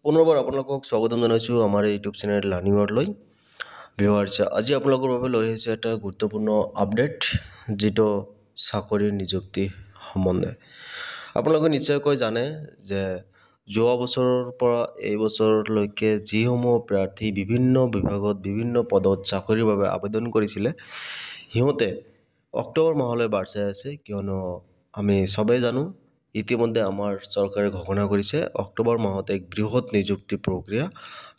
পুনৰবাৰ আপোনালোকক স্বাগতম জনাইছোঁ আমাৰ ইউটিউব চেনেল লাৰ্ণিং ৱৰ্ল্ডলৈ। ভিউৱাৰ্ছ, আজি আপোনালোকৰ বাবে লৈ আহিছে এটা গুৰুত্বপূৰ্ণ আপডেট, যিটো চাকৰিৰ নিযুক্তি সম্বন্ধে। আপোনালোকে নিশ্চয়কৈ জানে যে যোৱা বছৰৰ পৰা এই বছৰলৈকে যিসমূহ প্ৰাৰ্থী বিভিন্ন বিভাগত বিভিন্ন পদত চাকৰিৰ বাবে আবেদন কৰিছিলে, সিহঁতে অক্টোবৰ মাহলৈ বাট চাই আছে। কিয়নো আমি সবেই জানো ইতিমধ্যে আমাৰ চৰকাৰে ঘোষণা কৰিছে অক্টোবৰ মাহত এক বৃহৎ নিযুক্তি প্ৰক্ৰিয়া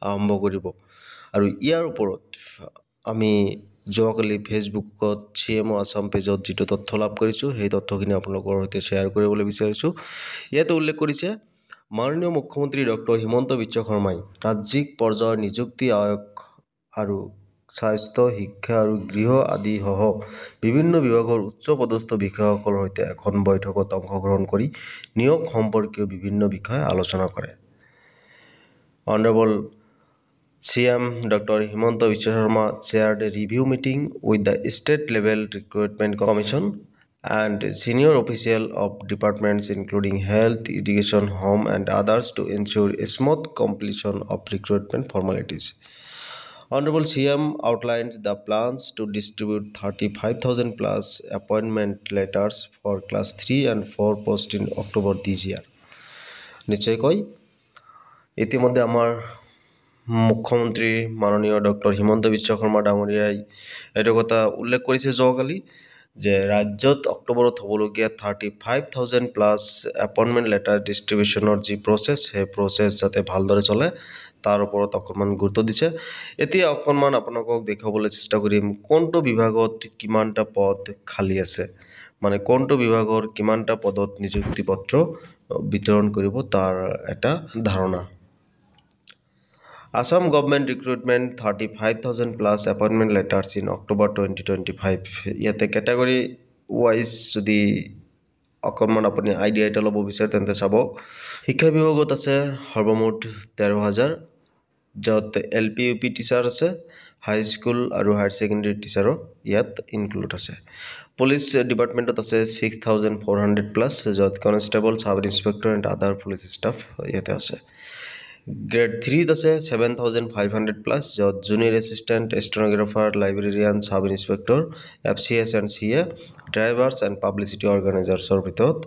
আৰম্ভ কৰিব। আৰু ইয়াৰ ওপৰত আমি যোৱাকালি ফেচবুকত CMO আছাম পেজত যিটো তথ্য লাভ কৰিছোঁ, সেই তথ্যখিনি আপোনালোকৰ সৈতে শ্বেয়াৰ কৰিবলৈ বিচাৰিছোঁ। ইয়াতে উল্লেখ কৰিছে মাননীয় মুখ্যমন্ত্ৰী ডক্টৰ হিমন্ত বিশ্ব শৰ্মাই ৰাজ্যিক পৰ্যায়ৰ নিযুক্তি আয়োগ আৰু স্বাস্থ্য, শিক্ষা আৰু গৃহ আদি সহ বিভিন্ন বিভাগৰ উচ্চ পদস্থ বিষয়াসকলৰ সৈতে এখন বৈঠকত অংশগ্ৰহণ কৰি নিয়োগ সম্পৰ্কীয় বিভিন্ন বিষয় আলোচনা কৰে। Honorable CM Dr. Himanta Biswa Sharma chaired a review meeting with the state level recruitment commission and senior officials of departments including health, education, home and others to ensure a smooth completion of recruitment formalities. Honorable CM outlined the plans to distribute 35,000 plus appointment letters for class 3 and 4 posts in October this year. নিশ্চয়কৈ ইতিমধ্যে আমাৰ মুখ্যমন্ত্ৰী মাননীয় doctor Himanta Biswa Sarma ডাঙৰীয়াই এইটো কথা উল্লেখ কৰিছে যোৱাকালি যে ৰাজ্যত অক্টোবৰত হ'বলগীয়া 35,000 প্লাছ এপইণ্টমেণ্ট লেটাৰ ডিষ্ট্ৰিবিউশ্যনৰ যি প্ৰচেছ, সেই প্ৰচেছ যাতে ভালদৰে চলে তাৰ ওপৰত অকণমান গুৰুত্ব দিছে। এতিয়া অকণমান আপোনালোকক দেখুৱাবলৈ চেষ্টা কৰিম কোনটো বিভাগত কিমানটা পদ খালী আছে, মানে কোনটো বিভাগৰ কিমানটা পদত নিযুক্তি পত্ৰ বিতৰণ কৰিব তাৰ এটা ধাৰণা। Assam government recruitment 35,000 plus appointment letters in October 2025. ইয়াতে কেটেগৰী ৱাইজ যদি অকণমান আপুনি আইডিয়া এটা ল'ব বিচাৰে তেন্তে চাব। শিক্ষা বিভাগত আছে সৰ্বমুঠ 13,000, য'ত LP UP টিচাৰ আছে, হাইস্কুল আৰু হায়াৰ ছেকেণ্ডেৰী টিচাৰো ইয়াত ইনক্লুড আছে। পুলিচ ডিপাৰ্টমেণ্টত আছে 6,400 প্লাছ, য'ত constable, sub inspector and other police staff ইয়াতে আছে। গ্ৰেড 3ত আছে 7,500 প্লাছ, য'ত junior assistant, stenographer, librarian, sub inspector, FCS and CA, drivers and publicity অৰ্গেনাইজাৰ্ছৰ ভিতৰত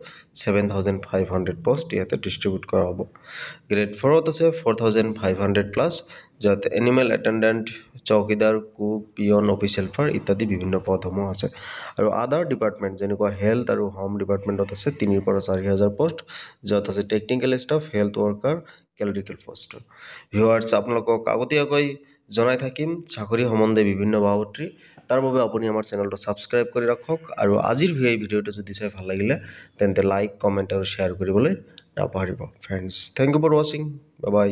7,500 পষ্ট ইয়াতে ডিষ্ট্ৰিবিউট কৰা হ'ব। গ্ৰেড 4ত আছে 4,500 প্লাছ, য'ত এনিমেল এটেণ্ডেণ্ট, চৌকীদাৰ, কুক, পিয়ন, অফিচ হেল্পাৰ ইত্যাদি বিভিন্ন পদসমূহ আছে। আৰু আদাৰ ডিপাৰ্টমেণ্ট যেনেকুৱা হেল্থ আৰু হোম ডিপাৰ্টমেণ্টত আছে 3,000 পৰা 4,000 পষ্ট, য'ত আছে technical staff, health worker, clerical post. Viewers, আপোনালোকক আগতীয়াকৈ জনাই থাকিম চাকৰি সম্বন্ধে বিভিন্ন বাবতৰি, তাৰ বাবে আপুনি আমাৰ চেনেলটো ছাবস্ক্ৰাইব কৰি ৰাখক। আৰু আজিৰ এই ভিডিঅ'টো যদি চাই ভাল লাগিলে তেন্তে লাইক, কমেণ্ট আৰু শ্বেয়াৰ কৰিবলৈ নাপাহৰিব। ফ্ৰেণ্ডছ, থেংক ইউ ফৰ ৱাচিং। Bye bye.